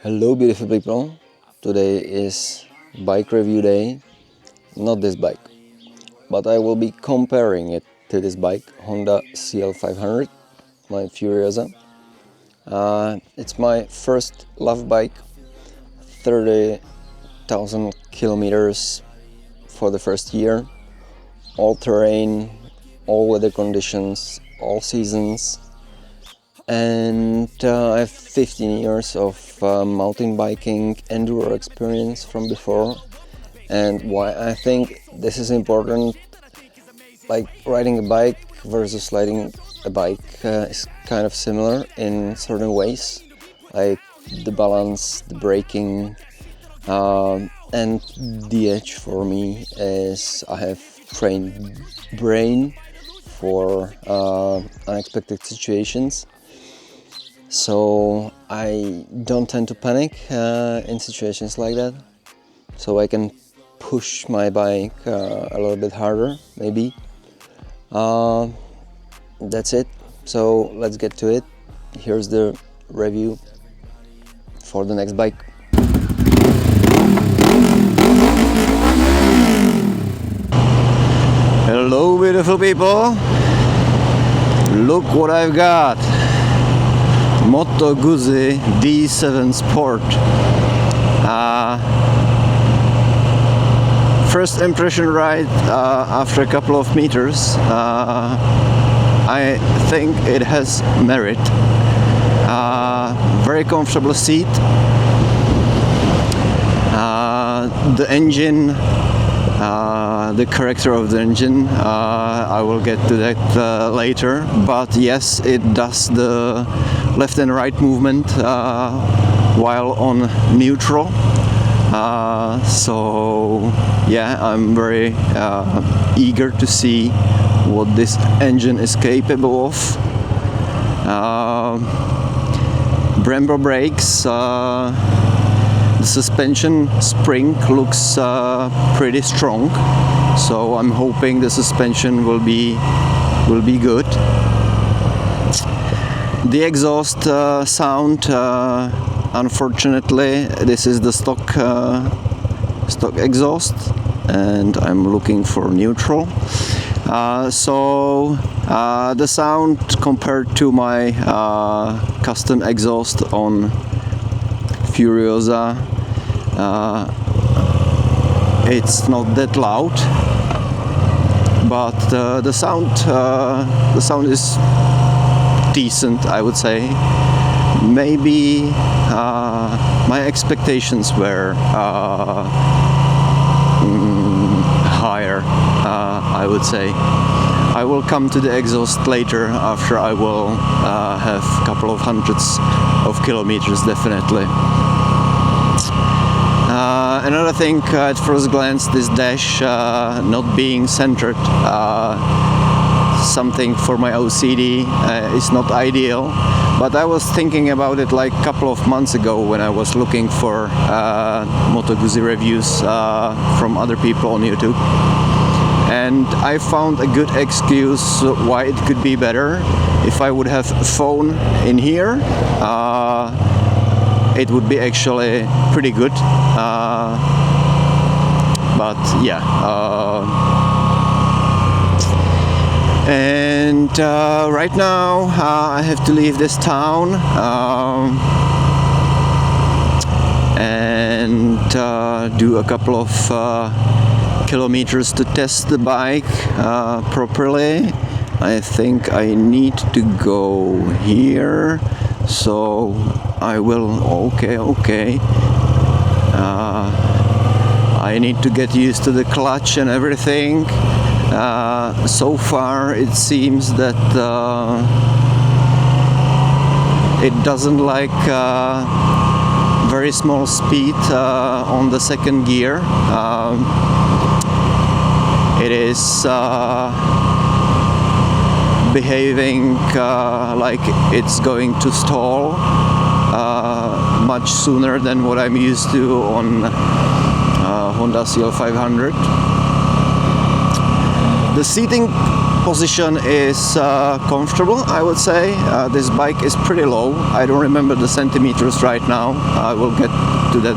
Hello beautiful people, today is bike review day, not this bike, but I will be comparing it to this bike, Honda CL500, my Furiosa. It's my first love bike, 30,000 kilometers for the first year, all terrain, all weather conditions, all seasons. And I have 15 years of mountain biking enduro experience from before. And why I think this is important, like riding a bike versus riding a bike is kind of similar in certain ways, like the balance, the braking, and the edge for me is I have trained brain for unexpected situations. So I don't tend to panic in situations like that. So I can push my bike a little bit harder, maybe. That's it. So let's get to it. Here's the review for the next bike. Hello beautiful people. Look what I've got. Moto Guzzi V7 Sport. First impression ride after a couple of meters. I think it has merit. Very comfortable seat. The engine, the character of the engine, I will get to that later, but yes, it does the left and right movement while on neutral. So yeah, I'm very eager to see what this engine is capable of. Brembo brakes, the suspension spring looks pretty strong, so I'm hoping the suspension will be good. The exhaust sound, unfortunately, this is the stock exhaust, and I'm looking for neutral. So the sound compared to my custom exhaust on Furiosa, it's not that loud, but the sound is decent, I would say. Maybe my expectations were higher, I would say. I will come to the exhaust later after I will have a couple of hundreds of kilometers, definitely. Another thing, at first glance, this dash not being centered, something for my OCD is not ideal, but I was thinking about it like a couple of months ago when I was looking for Moto Guzzi reviews from other people on YouTube, and I found a good excuse why it could be better. If I would have a phone in here, it would be actually pretty good, but yeah. And right now I have to leave this town and do a couple of kilometers to test the bike properly. I think I need to go here, so I will. Okay. I need to get used to the clutch and everything. So far it seems that it doesn't like very small speed on the second gear. It is behaving like it's going to stall much sooner than what I'm used to on Honda CL500. The seating position is comfortable, I would say. This bike is pretty low. I don't remember the centimeters right now. I will get to that.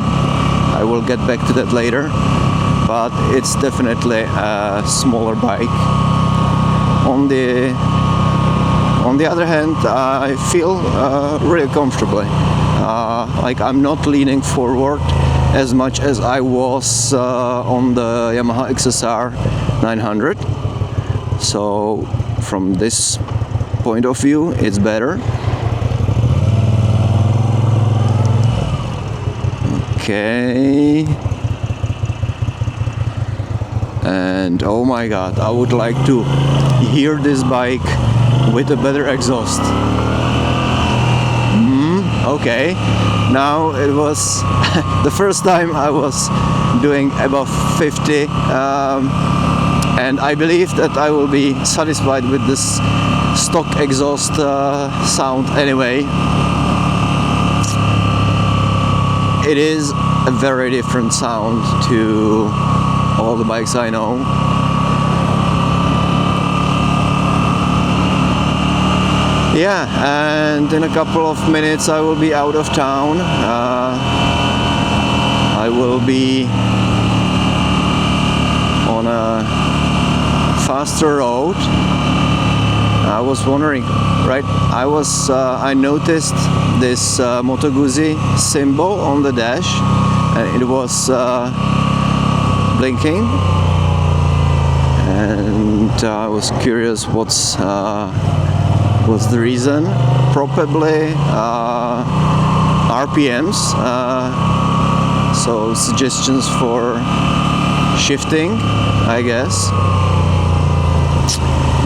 I will get back to that later. But it's definitely a smaller bike. On the other hand, I feel really comfortably. Like I'm not leaning forward as much as I was on the Yamaha XSR 900. So from this point of view, it's better. Okay. And oh my god, I would like to hear this bike with a better exhaust. Okay, now it was the first time I was doing above 50, and I believe that I will be satisfied with this stock exhaust sound anyway. It is a very different sound to all the bikes I know. Yeah, and in a couple of minutes I will be out of town. I will be on a faster road. I was wondering, right? I noticed this Moto Guzzi symbol on the dash, and it was blinking, and I was curious what's the reason. Probably RPMs, so suggestions for shifting, I guess.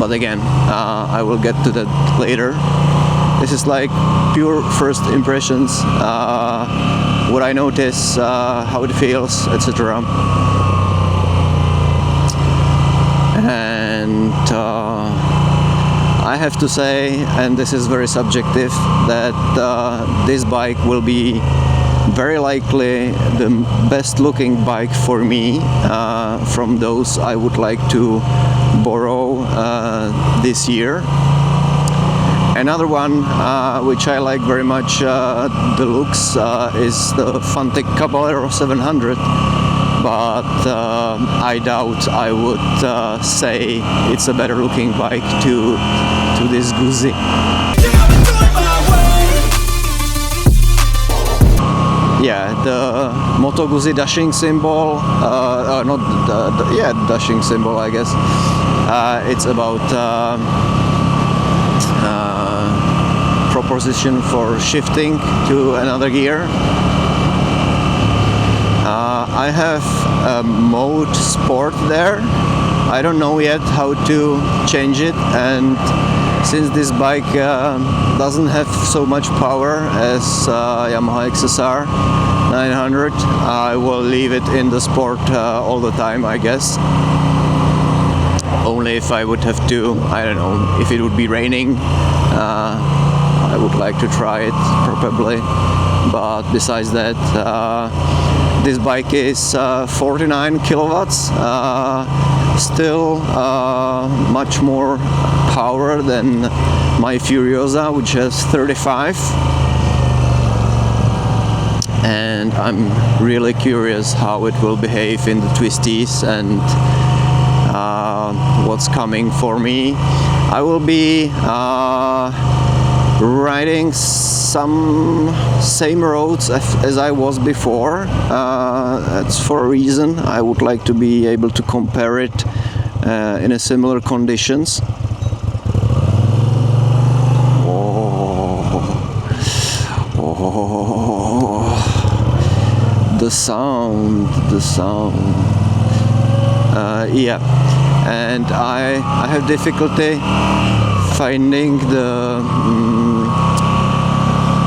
But again, I will get to that later. This is like pure first impressions, what I notice, how it feels, etc. And I have to say, and this is very subjective, that this bike will be very likely the best looking bike for me from those I would like to borrow this year. Another one which I like very much the looks is the Fantic Caballero 700, but I doubt I would say it's a better looking bike to this Guzzi. Yeah, the Moto Guzzi dashing symbol, dashing symbol, I guess. It's about proposition for shifting to another gear. I have a Moto Sport there. I don't know yet how to change it, and since this bike doesn't have so much power as Yamaha XSR 900, I will leave it in the Sport all the time, I guess. Only if I would have to, I don't know, if it would be raining, I would like to try it probably. But besides that, this bike is 49 kilowatts, still much more power than my Furiosa, which has 35. And I'm really curious how it will behave in the twisties and what's coming for me. I will be riding some same roads as I was before. That's for a reason. I would like to be able to compare it in a similar conditions. The sound. Yeah, and I have difficulty finding the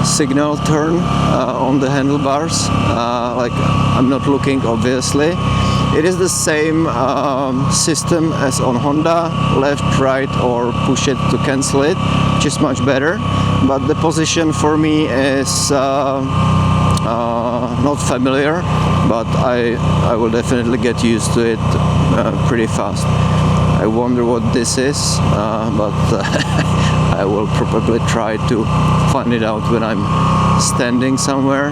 signal turn on the handlebars. Like I'm not looking, obviously. It is the same system as on Honda, left, right, or push it to cancel it, which is much better. But the position for me is not familiar, but I will definitely get used to it pretty fast. I I wonder what this is, but I will probably try to find it out when I'm standing somewhere.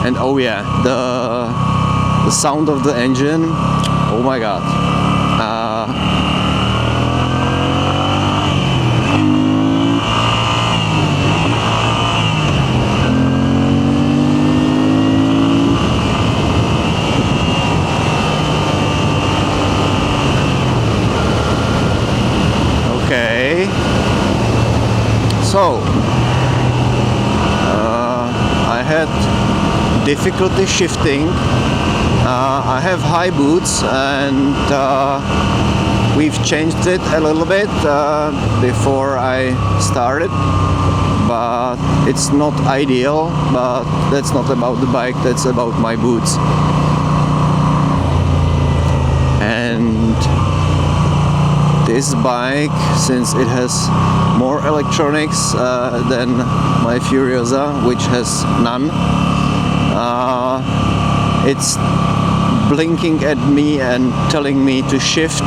And oh yeah, the sound of the engine, oh my god. Okay, so I had difficulty shifting. I have high boots, and we've changed it a little bit before I started, but it's not ideal. But that's not about the bike, that's about my boots. And this bike, since it has more electronics than my Furiosa, which has none, it's blinking at me and telling me to shift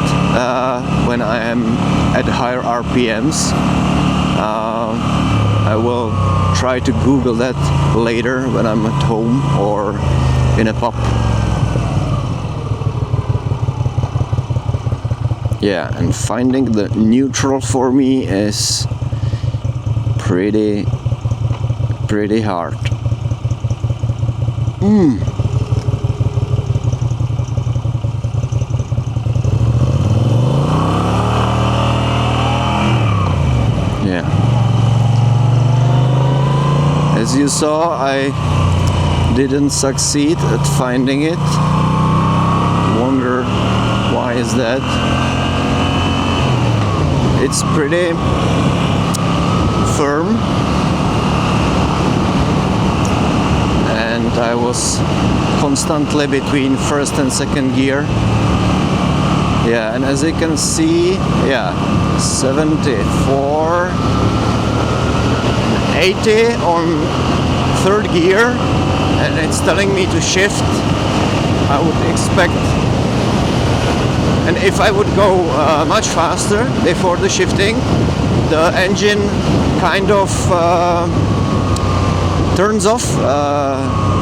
when I am at higher RPMs. I will try to Google that later when I'm at home or in a pub. Yeah, and finding the neutral for me is pretty hard. Yeah. As you saw, I didn't succeed at finding it. Wonder why is that? It's pretty firm, and I was constantly between first and second gear. Yeah, and as you can see, yeah, 74, 80 on third gear, and it's telling me to shift. I would expect, and if I would go much faster before the shifting, the engine kind of turns off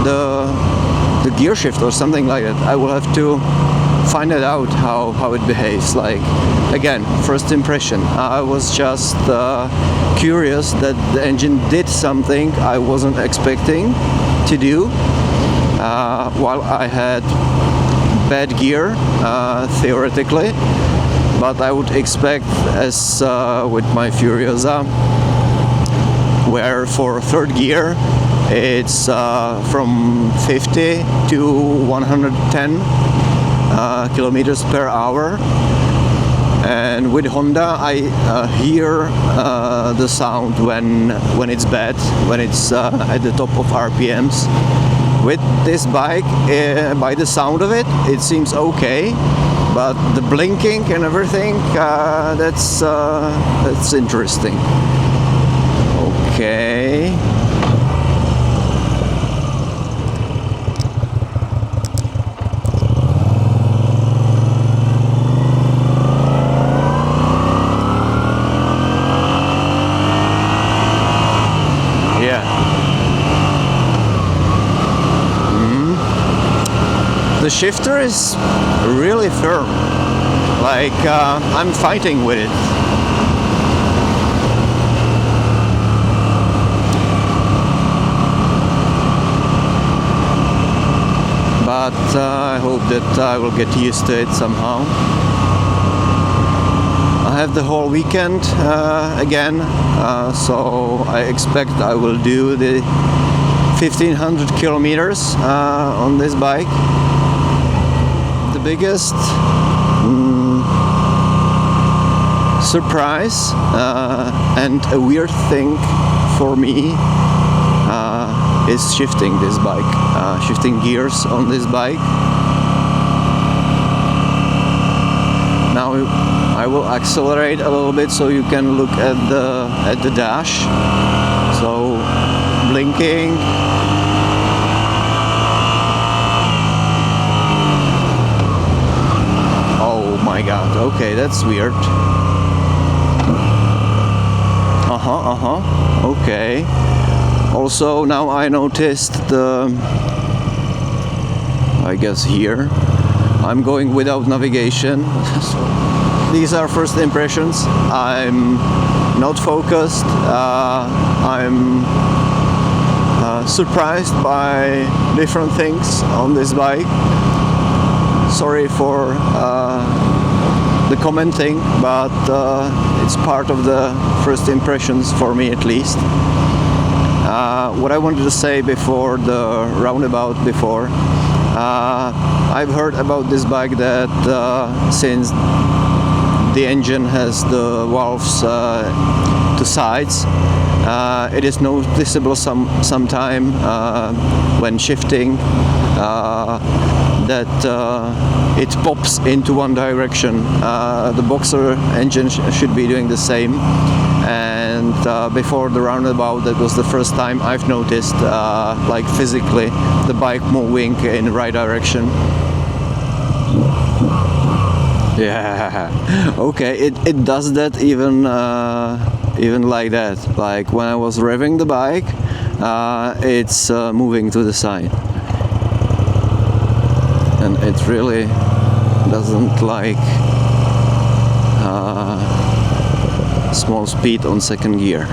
the gear shift or something like that. I will have to find it out how it behaves. Like, again, first impression. I was just curious that the engine did something I wasn't expecting to do while I had bad gear, theoretically, but I would expect, as with my Furiosa, where for third gear it's from 50 to 110 kilometers per hour, and with Honda I hear the sound when it's bad, when it's at the top of RPMs. With this bike, by the sound of it, it seems okay, but the blinking and everything, that's interesting. Okay. The shifter is really firm, like I'm fighting with it. But I hope that I will get used to it somehow. I have the whole weekend again, so I expect I will do the 1500 kilometers on this bike. The biggest surprise and a weird thing for me is shifting this bike, shifting gears on this bike. Now I will accelerate a little bit so you can look at the dash. So blinking. Oh my god. god, okay, that's weird. Okay. Also, now I noticed I guess here, I'm going without navigation. These are first impressions. I'm not focused. I'm surprised by different things on this bike. Sorry for the commenting, but it's part of the first impressions for me, at least. What I wanted to say before the roundabout before, I've heard about this bike that since the engine has the valves to sides, it is noticeable sometime when shifting that it pops into one direction. The boxer engine should be doing the same, and before the roundabout, that was the first time I've noticed like physically the bike moving in the right direction. Yeah, okay, it does that even like that. Like when I was revving the bike, it's moving to the side, and it really doesn't like small speed on second gear.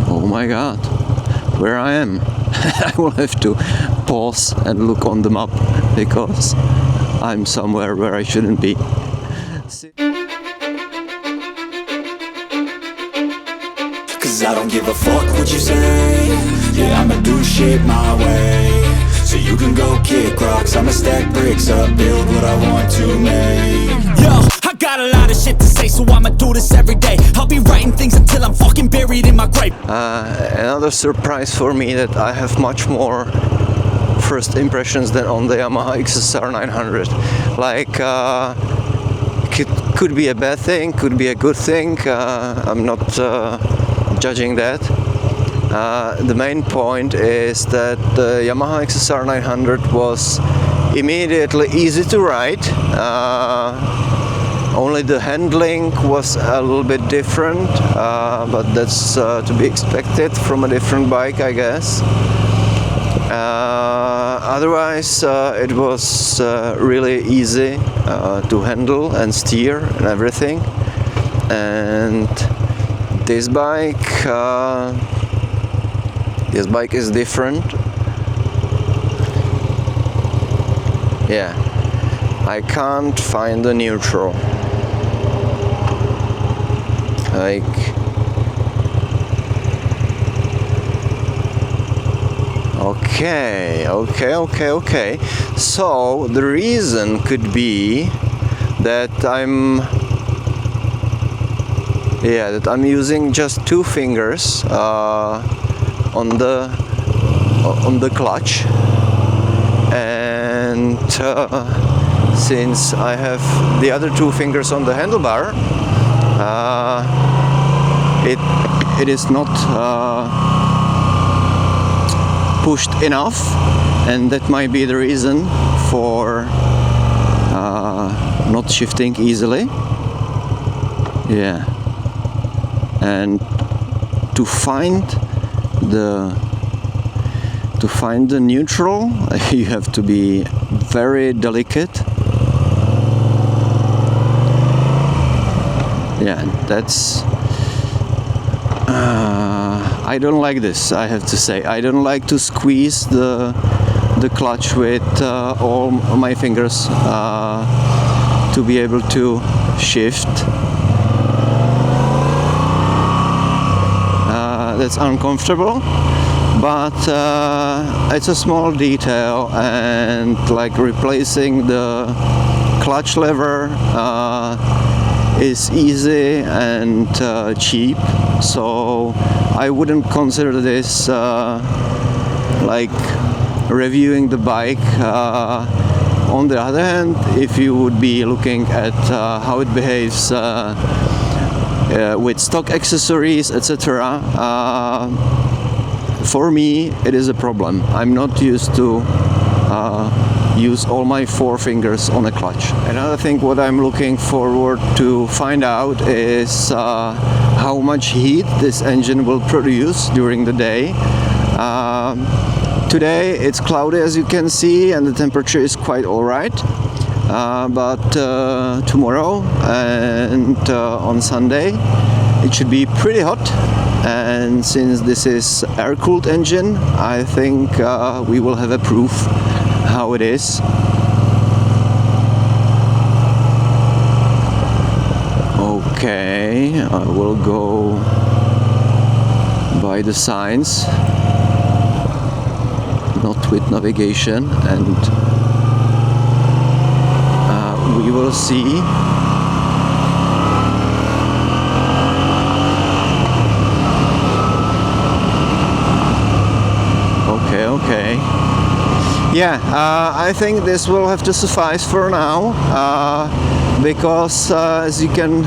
Oh my god, where I am. I will have to pause and look on the map because I'm somewhere where I shouldn't be. Cause I don't give a fuck what you say. Yeah, I'ma do shit my way. So you can go kick rocks, I'ma stack bricks up, build what I want to make. Yo, I got a lot of shit to say, so I'ma do this every day. I'll be writing things until I'm fucking buried in my grave. Another surprise for me that I have much more first impressions than on the Yamaha XSR 900. Like, could be a bad thing, could be a good thing. I'm not judging that. The main point is that the Yamaha XSR 900 was immediately easy to ride. Only the handling was a little bit different, but that's to be expected from a different bike, I guess. Otherwise, it was really easy to handle and steer and everything. And this bike is different. Yeah, I can't find the neutral. Like, okay. So the reason could be that I'm using just two fingers on the clutch, and since I have the other two fingers on the handlebar, it is not pushed enough, and that might be the reason for not shifting easily. Yeah, and to find the neutral, you have to be very delicate. Yeah, that's I don't like this, I have to say. I don't like to squeeze the clutch with all my fingers to be able to shift. That's uncomfortable, but it's a small detail, and like replacing the clutch lever is easy and cheap, so I wouldn't consider this like reviewing the bike. On the other hand, if you would be looking at how it behaves with stock accessories, etc., for me it is a problem. I'm not used to use all my 4 fingers on a clutch. Another thing what I'm looking forward to find out is how much heat this engine will produce during the day. Today it's cloudy, as you can see, and the temperature is quite alright. But tomorrow and on Sunday it should be pretty hot, and since this is air-cooled engine, I think we will have a proof how it is. Okay, I will go by the signs, not with navigation, and we will see. Okay. Yeah, I think this will have to suffice for now, because as you can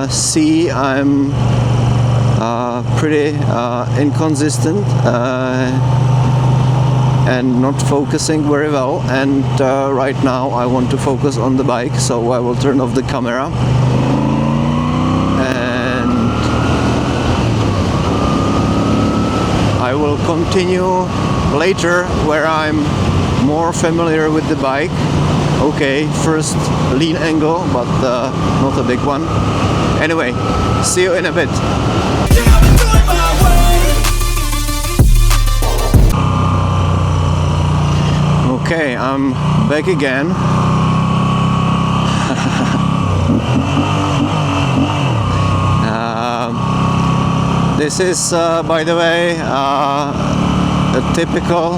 see, I'm pretty inconsistent and not focusing very well, and right now I want to focus on the bike, so I will turn off the camera and I will continue later where I'm more familiar with the bike. Okay, first lean angle, but not a big one. Anyway, see you in a bit. Okay, I'm back again. This is, by the way, a typical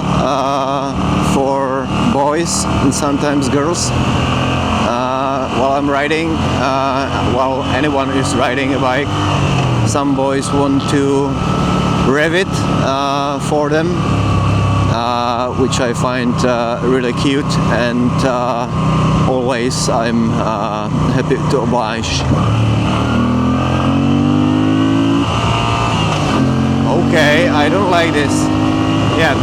for boys and sometimes girls. While I'm riding, while anyone is riding a bike, some boys want to rev it for them, which I find really cute, and always I'm happy to oblige. Okay, I don't like this. Yeah.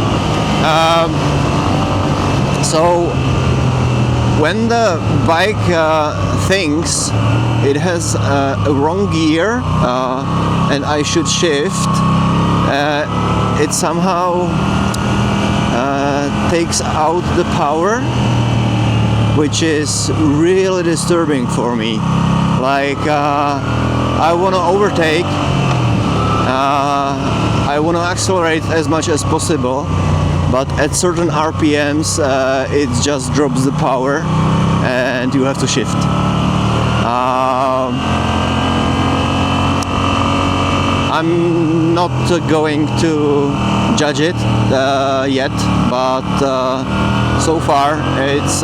So when the bike thinks it has a wrong gear and I should shift, it somehow takes out the power, which is really disturbing for me. Like I want to overtake, I want to accelerate as much as possible, but at certain RPMs it just drops the power and you have to shift. I'm not going to judge it yet, but so far it's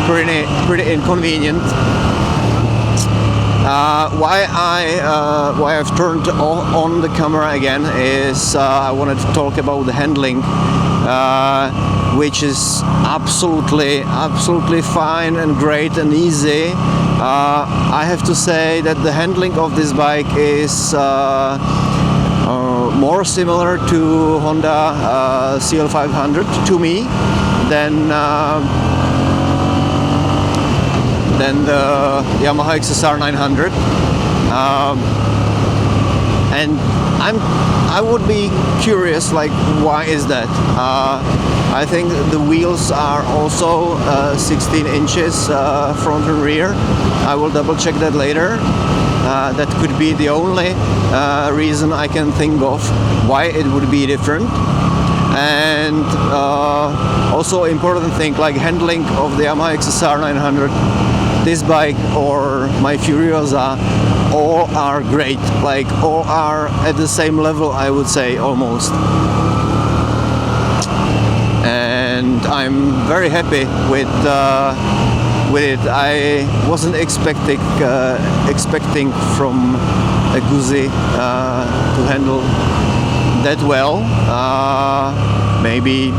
pretty inconvenient. Why I've turned on the camera again is I wanted to talk about the handling, which is absolutely fine and great and easy. I have to say that the handling of this bike is more similar to Honda CL500 to me than the Yamaha XSR 900, and I would be curious, like, why is that? I think the wheels are also 16 inches front and rear. I will double check that later. That could be the only reason I can think of why it would be different. And also important thing, like handling of the Yamaha XSR 900, this bike or my Furiosa, all are great. Like all are at the same level, I would say, almost. And I'm very happy with it. I wasn't expecting from a Guzzi to handle that well. Maybe,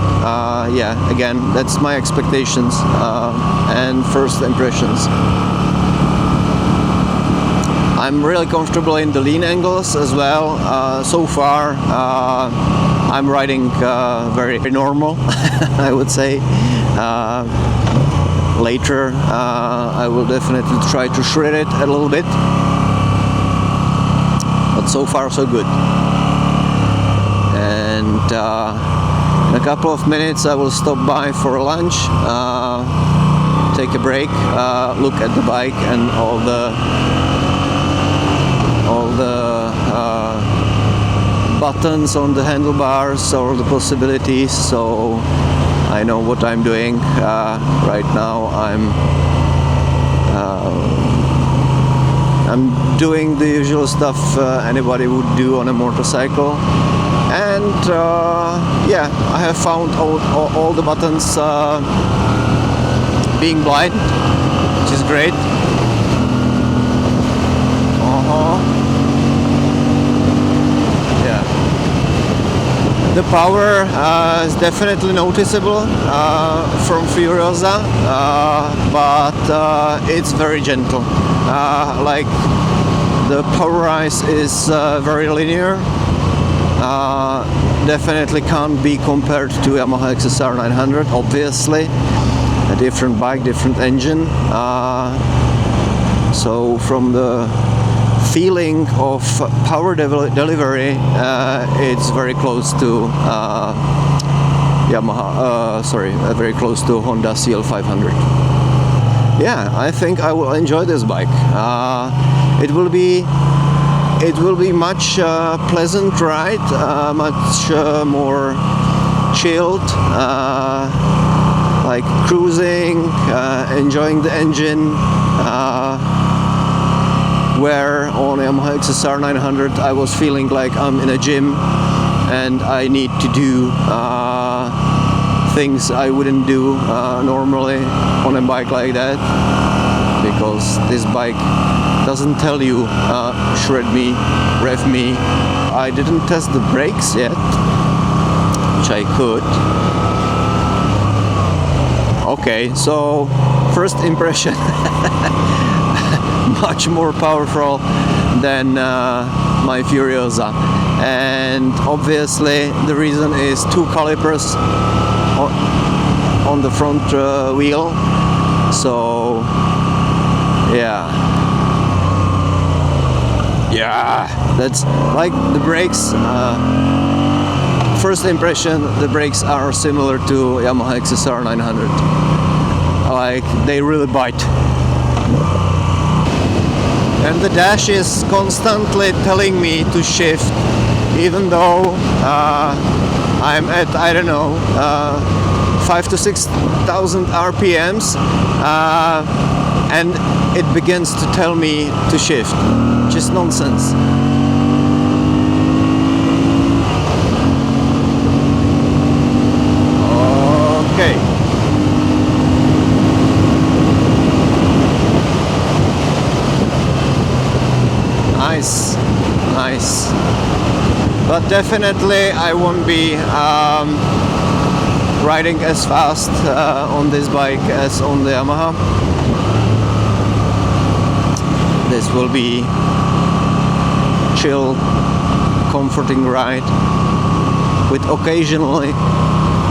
yeah, again, that's my expectations and first impressions. I'm really comfortable in the lean angles as well. So far, I'm riding very normal, I would say. Later, I will definitely try to shred it a little bit. But so far, so good. And in a couple of minutes, I will stop by for lunch, take a break, look at the bike and all the buttons on the handlebars, all the possibilities, so I know what I'm doing. Right now I'm doing the usual stuff anybody would do on a motorcycle, and yeah, I have found all the buttons being blind, which is great. Yeah, the power is definitely noticeable from Furiosa, but it's very gentle. Like the power rise is very linear. Definitely can't be compared to Yamaha XSR 900, obviously. A different bike, different engine. So from the feeling of power delivery, it's very close to very close to Honda CL500. Yeah, I think I will enjoy this bike. It will be much pleasant ride, much more chilled, like cruising, enjoying the engine. Where on Yamaha XSR 900 I was feeling like I'm in a gym and I need to do things I wouldn't do normally on a bike like that, because this bike doesn't tell you shred me, rev me. I didn't test the brakes yet, which I could. Okay, so first impression. Much more powerful than my Furiosa, and obviously the reason is two calipers on the front wheel. So yeah, that's like the brakes. First impression, the brakes are similar to Yamaha XSR 900. Like they really bite. And the dash is constantly telling me to shift, even though I'm at, I don't know, 5,000 to 6,000 RPMs, and it begins to tell me to shift. Just nonsense. Okay. Nice. But definitely I won't be riding as fast on this bike as on the Yamaha. This will be chill, comforting ride with occasionally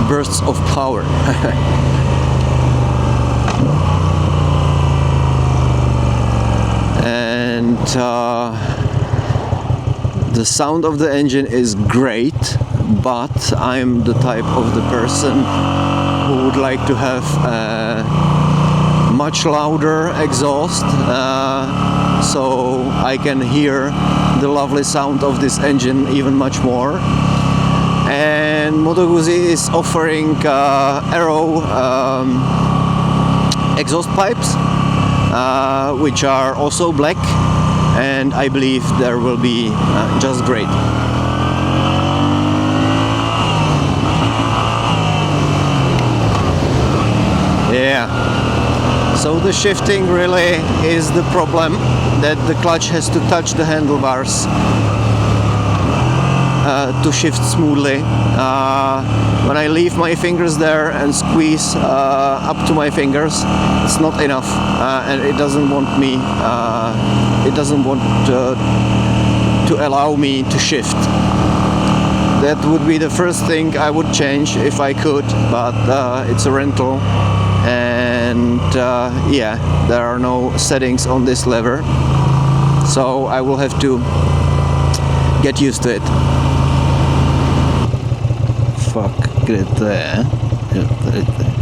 bursts of power. And the sound of the engine is great, but I'm the type of the person who would like to have a much louder exhaust, so I can hear the lovely sound of this engine even much more. And Moto Guzzi is offering Aero exhaust pipes, which are also black, and I believe there will be just great. Yeah, so the shifting really is the problem, that the clutch has to touch the handlebars to shift smoothly. When I leave my fingers there and squeeze up to my fingers, it's not enough, and it doesn't want me it doesn't want to allow me to shift. That would be the first thing I would change if I could, but it's a rental, and yeah, there are no settings on this lever, so I will have to get used to it. Fuck, get it there. Get it there.